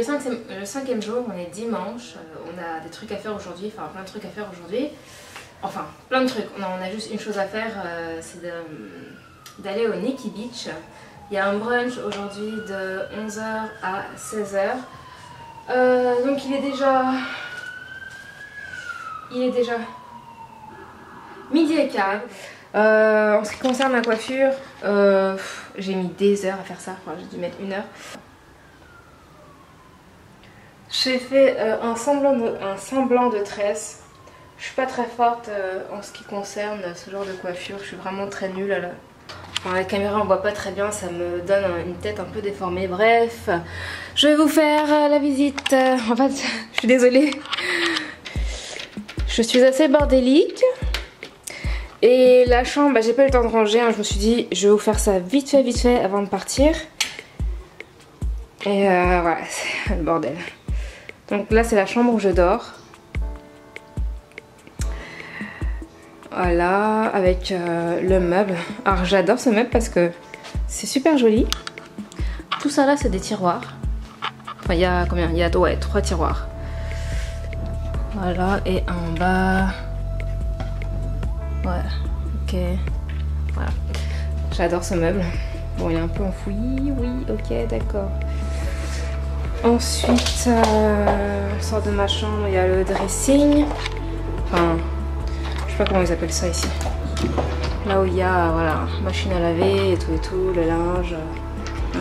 C'est le cinquième jour, on est dimanche, on a des trucs à faire aujourd'hui, enfin plein de trucs à faire aujourd'hui. Enfin, plein de trucs, on a juste une chose à faire, c'est d'aller au Nikki Beach. Il y a un brunch aujourd'hui de 11h à 16h. Donc il est déjà midi et quart. En ce qui concerne la coiffure, j'ai mis des heures à faire ça, enfin, j'ai dû mettre 1 heure. J'ai fait un semblant de tresse. Je suis pas très forte en ce qui concerne ce genre de coiffure, je suis vraiment très nulle là. Enfin, la caméra on voit pas très bien, ça me donne une tête un peu déformée. Bref, je vais vous faire la visite. En fait, je suis désolée. Je suis assez bordélique. Et la chambre, bah, j'ai pas eu le temps de ranger, hein. Je me suis dit, je vais vous faire ça vite fait avant de partir. Et voilà, c'est le bordel. Donc là, c'est la chambre où je dors. Voilà, avec le meuble. Alors j'adore ce meuble parce que c'est super joli. Tout ça là, c'est des tiroirs. Enfin, il y a combien? Il y a 3 tiroirs. Voilà, et en bas... Ouais, ok. Voilà. J'adore ce meuble. Bon, il est un peu enfoui. Oui, ok, d'accord. Ensuite, on sort de ma chambre, il y a le dressing. Enfin, je sais pas comment ils appellent ça ici. Là où il y a, voilà, machine à laver et tout, le linge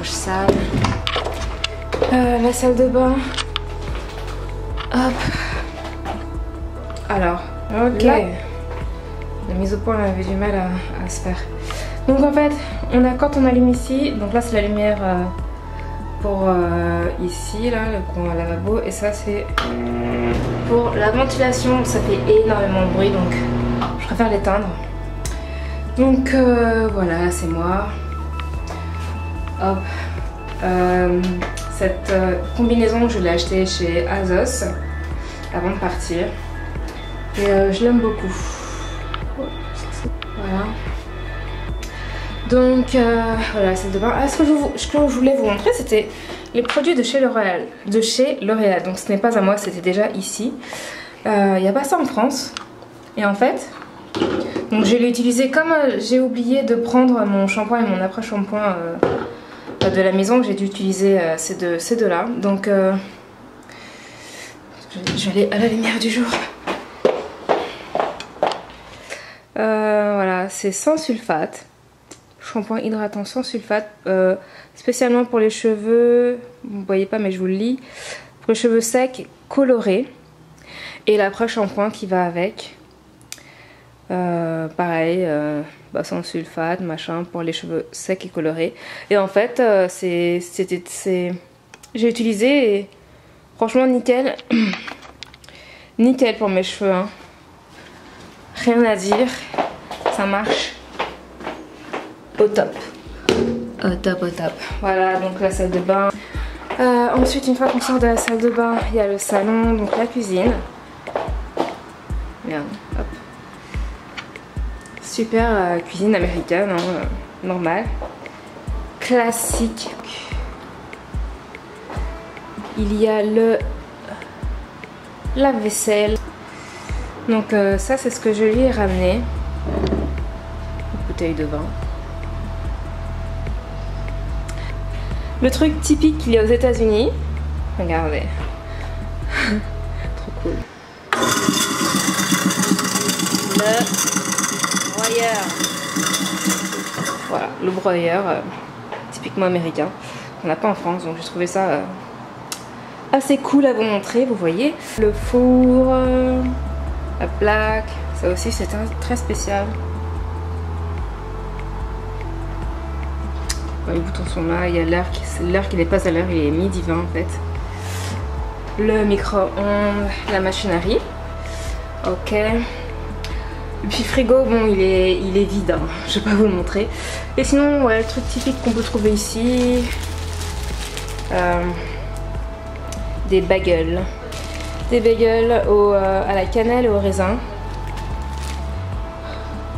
sale. La salle de bain. Hop. Alors, ok. Là, la mise au point elle avait du mal à se faire. Donc en fait, quand on allume ici, donc là c'est la lumière pour ici, là, le coin lavabo, et ça c'est pour la ventilation, ça fait énormément de bruit donc je préfère l'éteindre. Donc voilà, c'est moi. Hop. Cette combinaison, je l'ai achetée chez ASOS avant de partir. Et je l'aime beaucoup. Voilà. Donc voilà, la salle de bain. Ah, ce que je voulais vous montrer, c'était les produits de chez L'Oréal. Donc ce n'est pas à moi, c'était déjà ici. Il n'y a pas ça en France. Et en fait, donc je l'ai utilisé comme j'ai oublié de prendre mon shampoing et mon après-shampoing de la maison. J'ai dû utiliser ces deux là. Donc je vais aller à la lumière du jour. Voilà, c'est sans sulfate. Shampoing hydratant sans sulfate. Spécialement pour les cheveux. Vous ne voyez pas, mais je vous le lis. Pour les cheveux secs, colorés. Et l'après-shampoing qui va avec. Pareil, sans sulfate, machin, pour les cheveux secs et colorés. Et en fait, j'ai utilisé et franchement nickel. Nickel pour mes cheveux, hein. Rien à dire, ça marche au top. Au top, au top. Voilà, donc la salle de bain. Ensuite, une fois qu'on sort de la salle de bain, il y a le salon, donc la cuisine. Bien, hop. Super cuisine américaine, hein, normale. Classique. Il y a le lave-vaisselle. Donc ça c'est ce que je lui ai ramené. Une bouteille de vin. Le truc typique qu'il y a aux États-Unis. Regardez. Trop cool. Le broyeur. Voilà, le broyeur typiquement américain. On n'a pas en France, donc j'ai trouvé ça assez cool à vous montrer, vous voyez. Le four, la plaque, ça aussi c'est très spécial. Les boutons sont là, il y a l'heure qui dépasse à l'heure, il est midi 20 en fait. Le micro-ondes, la machine à riz. Ok. Et puis frigo, bon il est vide, hein. Je vais pas vous le montrer. Et sinon, ouais, le truc typique qu'on peut trouver ici. Des bagels. Des bagels à la cannelle et au raisin.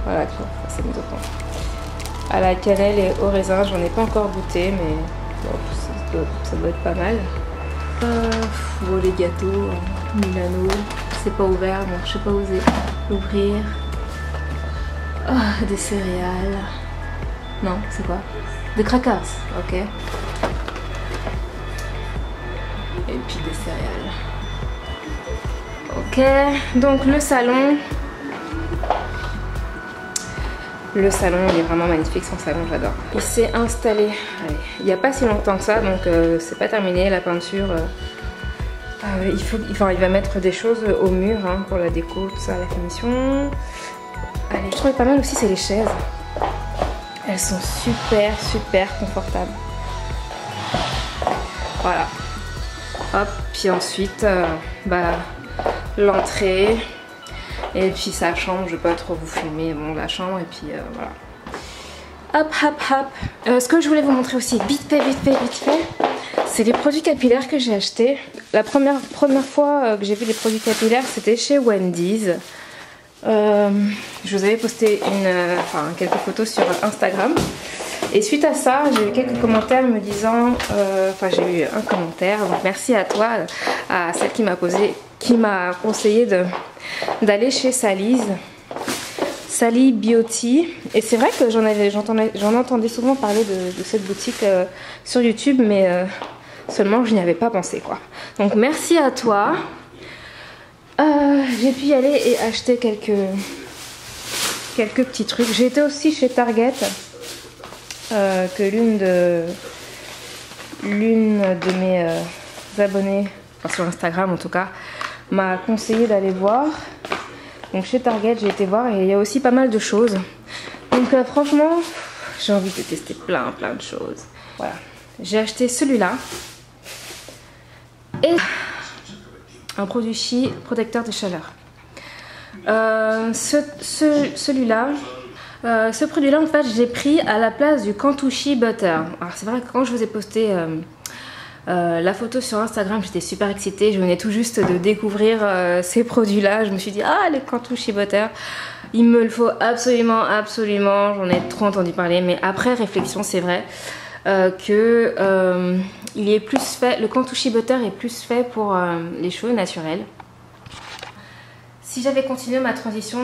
Voilà, c'est mis au point. À la cannelle et au raisin, j'en ai pas encore goûté, mais bon, ça doit être pas mal. Bon, les gâteaux, Milano, c'est pas ouvert, donc je sais pas oser l'ouvrir. Oh, des céréales. Non, c'est quoi? Des crackers, ok. Et puis des céréales. Ok, donc le salon. Le salon, il est vraiment magnifique, son salon, j'adore. Il s'est installé, allez, il n'y a pas si longtemps que ça, donc c'est pas terminé, la peinture. Il va mettre des choses au mur hein, pour la déco, tout ça, la finition. Allez, je trouvais pas mal aussi, c'est les chaises. Elles sont super confortables. Voilà. Hop, puis ensuite, l'entrée. Et puis sa chambre, je vais pas trop vous filmer, bon, la chambre, et puis voilà. Hop. Ce que je voulais vous montrer aussi, vite fait, c'est les produits capillaires que j'ai achetés. La première fois que j'ai vu les produits capillaires, c'était chez Wendy's. Je vous avais posté quelques photos sur Instagram. Et suite à ça, j'ai eu quelques commentaires me disant, j'ai eu un commentaire, donc merci à toi, à celle qui m'a conseillé d'aller chez Sally's, Sally Beauty. Et c'est vrai que j'en entendais souvent parler de cette boutique sur YouTube, mais seulement je n'y avais pas pensé quoi. Donc merci à toi. J'ai pu y aller et acheter quelques petits trucs. J'ai été aussi chez Target, que l'une de mes abonnés, enfin sur Instagram en tout cas, m'a conseillé d'aller voir. Donc chez Target j'ai été voir et il y a aussi pas mal de choses. Donc franchement j'ai envie de tester plein de choses. Voilà, j'ai acheté celui-là et un produit Chi protecteur de chaleur. Celui-là, ce produit-là en fait j'ai pris à la place du Cantucci Butter. Alors c'est vrai que quand je vous ai posté la photo sur Instagram, j'étais super excitée, je venais tout juste de découvrir ces produits-là. Je me suis dit ah, les Cantucci Butter, il me le faut absolument, j'en ai trop entendu parler, mais après réflexion c'est vrai que il est plus fait, le Cantucci Butter est plus fait pour les cheveux naturels. Si j'avais continué ma transition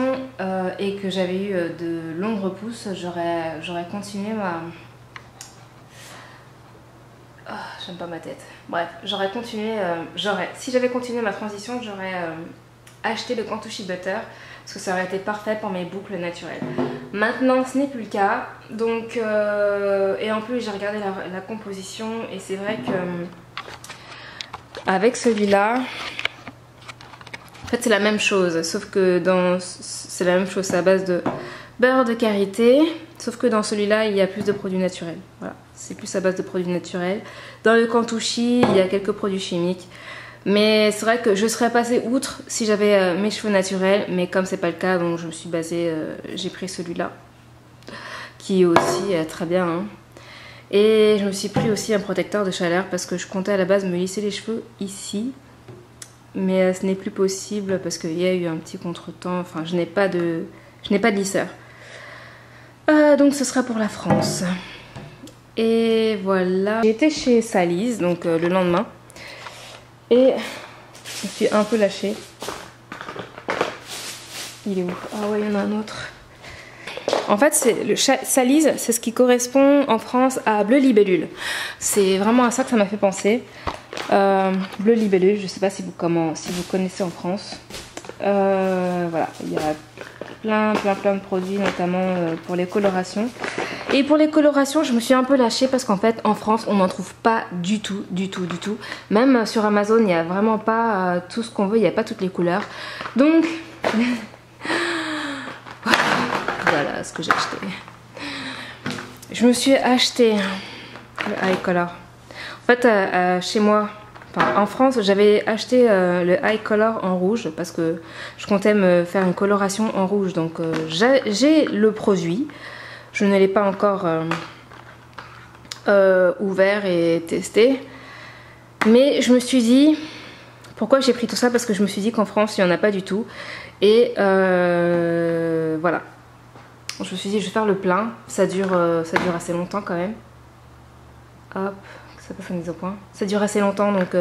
et que j'avais eu de longues repousses, j'aurais continué ma... Oh, j'aime pas ma tête. Bref, j'aurais continué... Si j'avais continué ma transition, j'aurais acheté le Cantucci Butter parce que ça aurait été parfait pour mes boucles naturelles. Maintenant, ce n'est plus le cas. Donc, et en plus, j'ai regardé la composition et c'est vrai que avec celui-là... En fait c'est la même chose, sauf que c'est la même chose, c'est à base de beurre de karité, sauf que dans celui-là il y a plus de produits naturels. Voilà, c'est plus à base de produits naturels. Dans le Cantucci il y a quelques produits chimiques, mais c'est vrai que je serais passée outre si j'avais mes cheveux naturels, mais comme c'est pas le cas, donc je me suis basée, j'ai pris celui-là, qui est aussi très bien. Hein. Et je me suis pris aussi un protecteur de chaleur parce que je comptais à la base me lisser les cheveux ici. Mais ce n'est plus possible parce qu'il y a eu un petit contretemps. Enfin, je n'ai pas de lisseur. Donc ce sera pour la France. Et voilà. J'ai été chez Sally's donc le lendemain. Et je me suis un peu lâchée. Il est où? Ah ouais, il y en a un autre. En fait, Sally's, c'est ce qui correspond en France à Bleu Libellule. C'est vraiment à ça que ça m'a fait penser. Bleu Libellule, je ne sais pas si vous connaissez en France. Voilà, il y a plein de produits, notamment pour les colorations. Et pour les colorations, je me suis un peu lâchée parce qu'en fait, en France, on n'en trouve pas du tout. Même sur Amazon, il n'y a vraiment pas tout ce qu'on veut, il n'y a pas toutes les couleurs. Donc, voilà ce que j'ai acheté. Je me suis acheté le Eye Color. En fait, chez moi, en France, j'avais acheté le Eye Color en rouge parce que je comptais me faire une coloration en rouge. Donc j'ai le produit. Je ne l'ai pas encore ouvert et testé. Mais je me suis dit, pourquoi j'ai pris tout ça? Parce que je me suis dit qu'en France, il n'y en a pas du tout. Et voilà. Je me suis dit, je vais faire le plein. Ça dure assez longtemps quand même. Hop. Ça passe en mise au point. Ça dure assez longtemps donc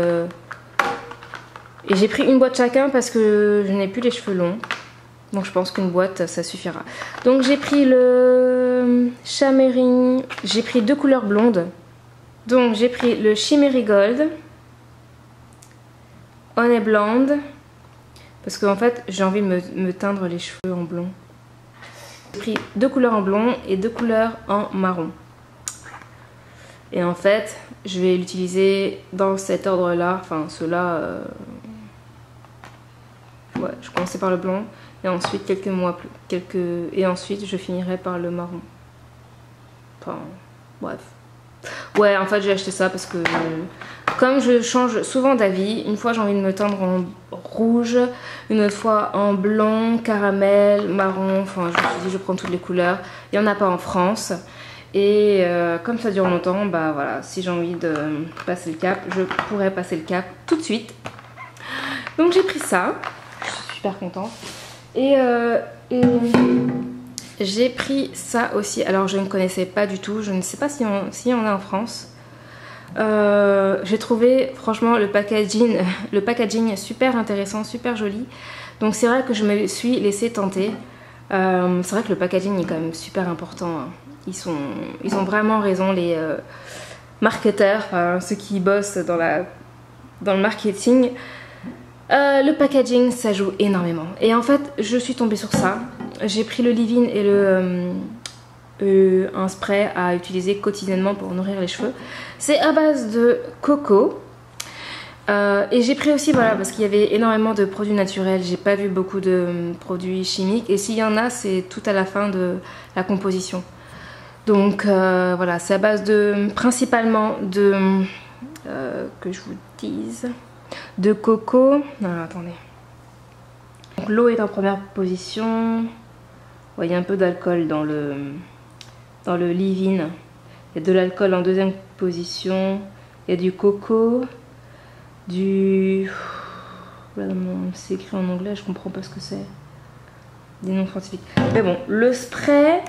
Et j'ai pris une boîte chacun parce que je n'ai plus les cheveux longs. Donc je pense qu'une boîte ça suffira. Donc j'ai pris le Shimmering, j'ai pris 2 couleurs blondes. Donc j'ai pris le Shimmery Gold, Honey Blonde, parce qu'en fait j'ai envie de me teindre les cheveux en blond. J'ai pris 2 couleurs en blond et 2 couleurs en marron. Et en fait je vais l'utiliser dans cet ordre là, enfin ceux-là, ouais, je commençais par le blond et ensuite et ensuite je finirai par le marron. Enfin bref. Ouais, en fait j'ai acheté ça parce que comme je change souvent d'avis, une fois j'ai envie de me teindre en rouge, une autre fois en blond, caramel, marron, enfin je me suis dit je prends toutes les couleurs, il n'y en a pas en France. Et comme ça dure longtemps, bah voilà, si j'ai envie de passer le cap, je pourrais passer le cap tout de suite. Donc j'ai pris ça, je suis super contente. Et j'ai pris ça aussi, alors je ne connaissais pas du tout, je ne sais pas s'il y en a en France. J'ai trouvé franchement le packaging super intéressant, super joli. Donc c'est vrai que je me suis laissée tenter. C'est vrai que le packaging est quand même super important, hein. Ils ont vraiment raison, les marketeurs, ceux qui bossent dans le marketing. Le packaging ça joue énormément. Et en fait je suis tombée sur ça. J'ai pris le leave-in et un spray à utiliser quotidiennement pour nourrir les cheveux. C'est à base de coco. Et j'ai pris aussi, voilà, parce qu'il y avait énormément de produits naturels. J'ai pas vu beaucoup de produits chimiques. Et s'il y en a, c'est tout à la fin de la composition. Donc voilà, c'est à base de principalement de que je vous dise, de coco. Non, attendez. Donc l'eau est en première position. Ouais, il y a un peu d'alcool dans le leave-in. Il y a de l'alcool en deuxième position. Il y a du coco, c'est écrit en anglais, je comprends pas ce que c'est. Des noms scientifiques. Mais bon, le spray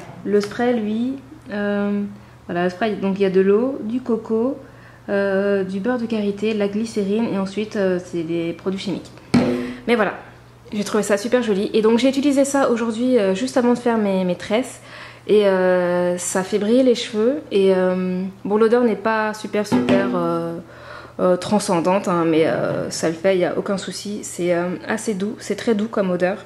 lui, voilà, le spray, donc il y a de l'eau, du coco, du beurre de karité, la glycérine et ensuite c'est des produits chimiques. Mais voilà, j'ai trouvé ça super joli et donc j'ai utilisé ça aujourd'hui juste avant de faire mes tresses et ça fait briller les cheveux et bon, l'odeur n'est pas super transcendante, hein, mais ça le fait, il n'y a aucun souci, c'est assez doux, c'est très doux comme odeur.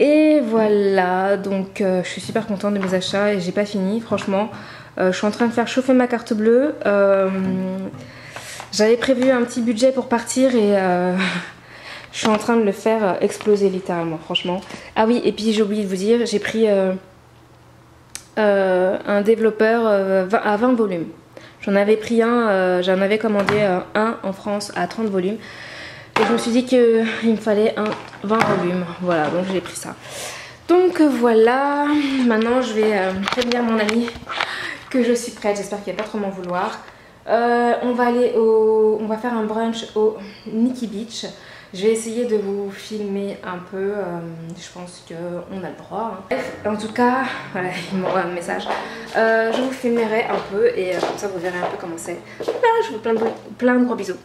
Et voilà, donc je suis super contente de mes achats et j'ai pas fini, franchement. Je suis en train de faire chauffer ma carte bleue. J'avais prévu un petit budget pour partir et je suis en train de le faire exploser littéralement, franchement. Ah oui, et puis j'ai oublié de vous dire, j'ai pris un développeur à 20 volumes. J'en avais pris un, j'en avais commandé un en France à 30 volumes. Et je me suis dit qu'il me fallait 20 volumes. Voilà, donc j'ai pris ça. Donc voilà, maintenant je vais prévenir mon ami que je suis prête. J'espère qu'il va pas trop m'en vouloir. On va faire un brunch au Nikki Beach. Je vais essayer de vous filmer un peu. Je pense qu'on a le droit, hein. Bref, en tout cas, voilà, il m'envoie un message. Je vous filmerai un peu et comme ça vous verrez un peu comment c'est. Voilà, je vous fais plein de gros bisous.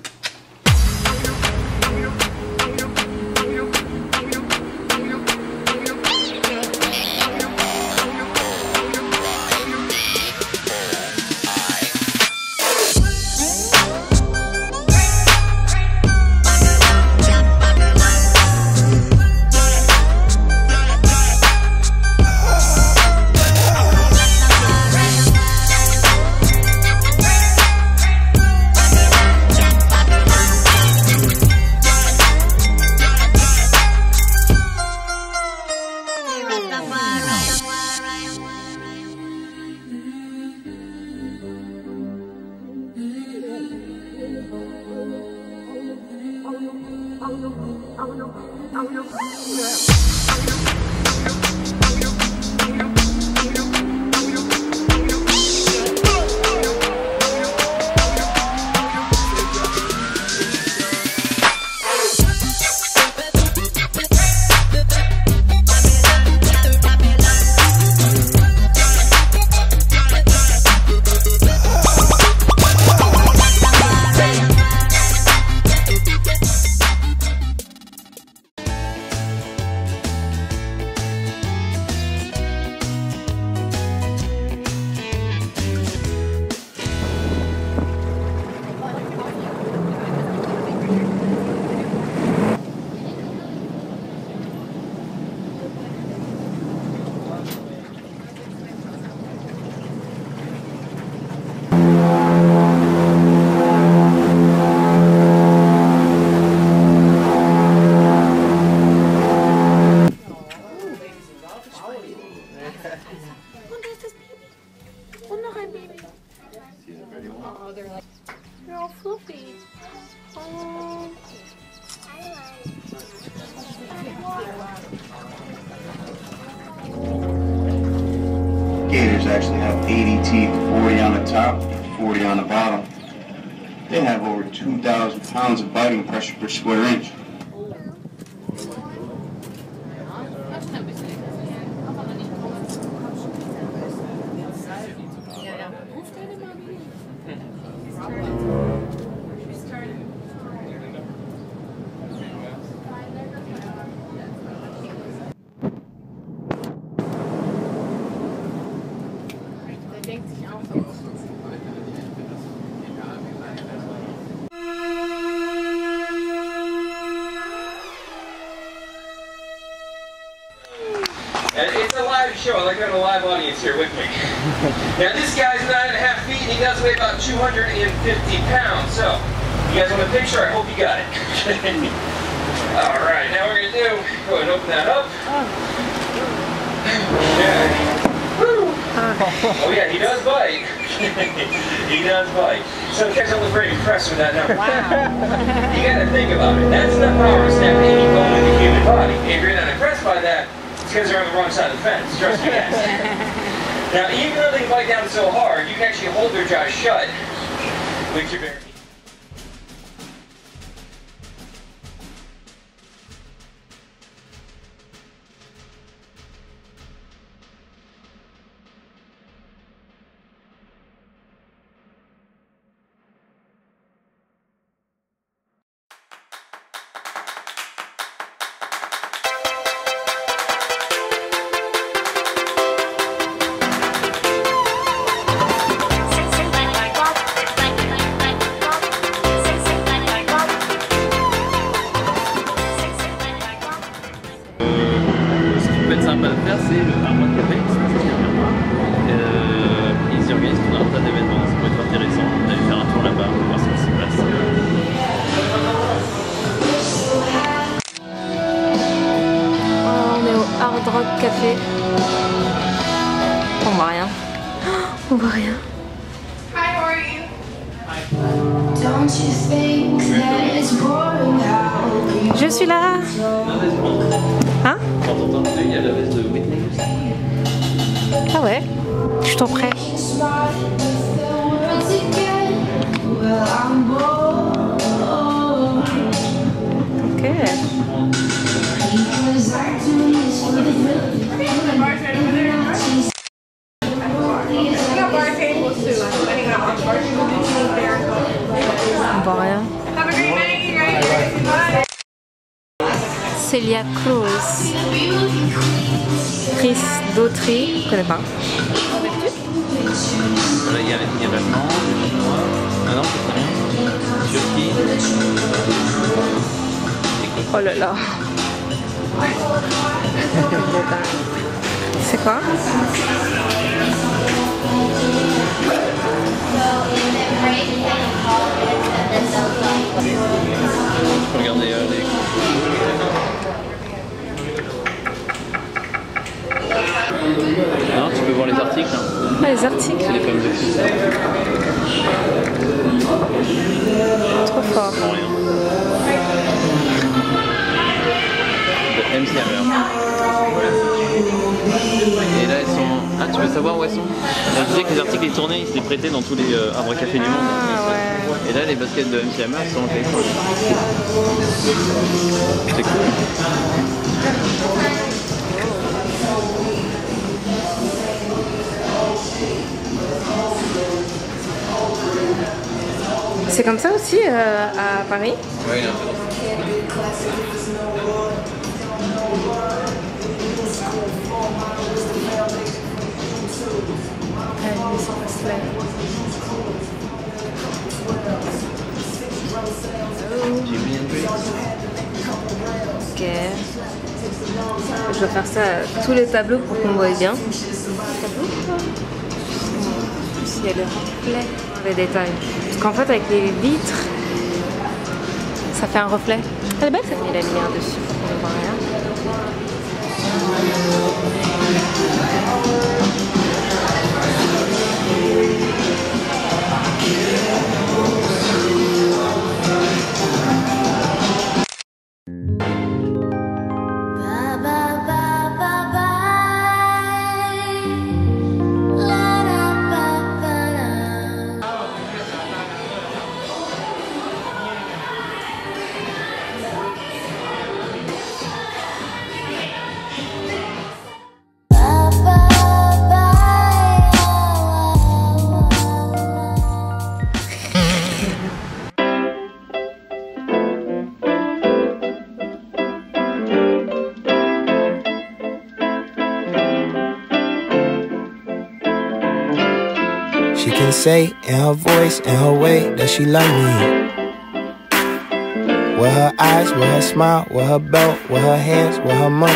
Oh no, hi baby. Oh, they're like, they're all fluffy. Oh. Gators actually have 80 teeth, 40 on the top, 40 on the bottom. They have over 2,000 pounds of biting pressure per square inch. And it's a live show. I like having a live audience here with me. Now this guy's 9.5 feet and he does weigh about 250 pounds. So, you guys want a picture? I hope you got it. Alright, now what we're going to do, go ahead and open that up. Okay. Oh yeah, he does bite. He does bite. So you guys don't look very impressed with that number. Wow. You gotta think about it. That's enough power to snap any bone in the human body. If you're not impressed by that, it's because they're on the wrong side of the fence. Trust me, guys. Now, even though they can bite down so hard, you can actually hold their jaws shut with your bare feet. Sympa de faire, c'est le Armoire Café. Ils y organisent tout un tas d'événements, ça peut être intéressant d'aller faire un tour là-bas, voir ce qui s'y passe. On est au Hard Rock Café. On voit rien. On voit rien. Hi, how are you? Don't you think that it's boring how Je suis là. Hein? Quand on entend il y a la veste de Whitney aussi. Ah ouais? Je t'en prie. you smart with the words again? Well, I'm bored Ok. because I do this for the We got bar tables too. Depending on how bar tables you see there. On voit rien. Have a great night, you guys. Bye. Celia Cruz. Chris Dautry. Je connais pas. Voilà, il y a l'allemand, le chinois. Ah non, c'est pas bien. Turquie. Oh là là. C'est quoi? Regardez les... Non, tu peux voir les articles. Hein. Ah, les articles. C'est les pommes de cul. Trop fort. Sans rien. De MC Hammer. Et là, elles sont... Ah, tu veux savoir où elles sont? Je disais que les articles les tournés, ils se les prêtaient dans tous les arbres cafés du monde. Ah ouais. Et là, les baskets de MC Hammer sont en Californie. C'est cool. C'est comme ça aussi à Paris? Ouais, il est un peu Jimi Hendrix. Ok. Je vais faire ça à tous les tableaux pour qu'on voit bien. Ici, il y a le reflet, les détails. Parce qu'en fait, avec les vitres, ça fait un reflet. Elle est belle, ça met la lumière dessus pour qu'on ne voit rien. She can say in her voice, in her way, that she love me. With her eyes, with her smile, with her belt, with her hands, with her money.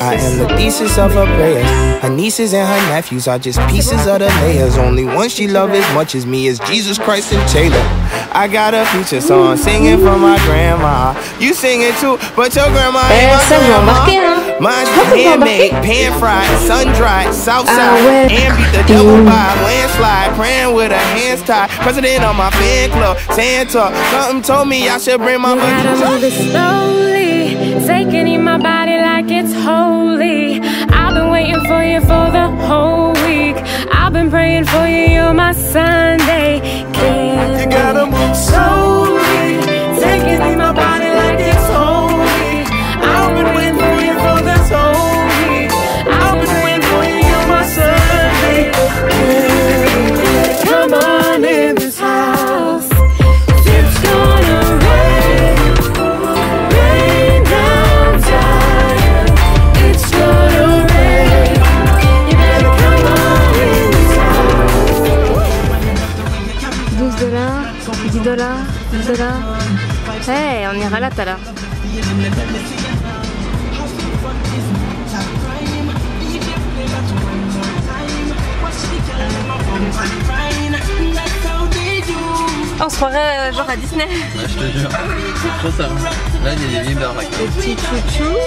I am the thesis of her prayers. Her nieces and her nephews are just pieces of the layers. Only one she loves as much as me is Jesus Christ and Taylor. I got a future song singing for my grandma. You sing it too, but your grandma ain't my grandma. Mine's handmade, pan fried, sun dried, south side, and beat the devil by a landslide. Praying with her hands tied. President of my fan club, Santa. Something told me I should bring my gotta move it slowly, taking in my body like it's holy. I've been waiting for you for the whole week. I've been praying for you, you're my Sunday. You gotta move slowly, taking in my body like it's holy. I've been waiting for you for this whole week. I've been waiting for you, you're my Sunday. Come on in this house. It's gonna rain, rain down time. It's gonna rain. You better come on in this house. $12, $10, $10. Hey, on ira là tout à l'heure. On se croirait genre à Disney. Ouais, je te jure. C'est trop ça. Là, il y a des vieilles baraques. Les petits chouchous.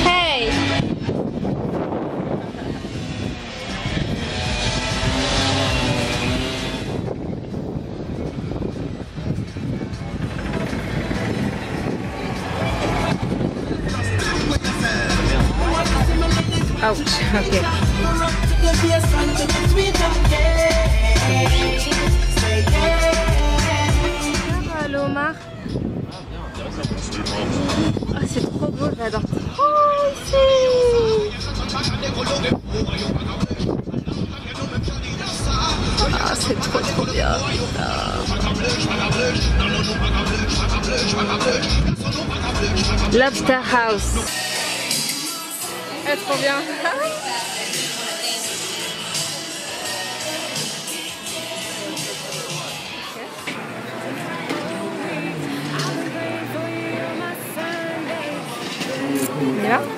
Hey! Ouch, ok. Allô Omar. Ah, c'est trop beau, j'adore trop ici. Ah, c'est trop bien. Lobster House. Eh, trop bien. On y va?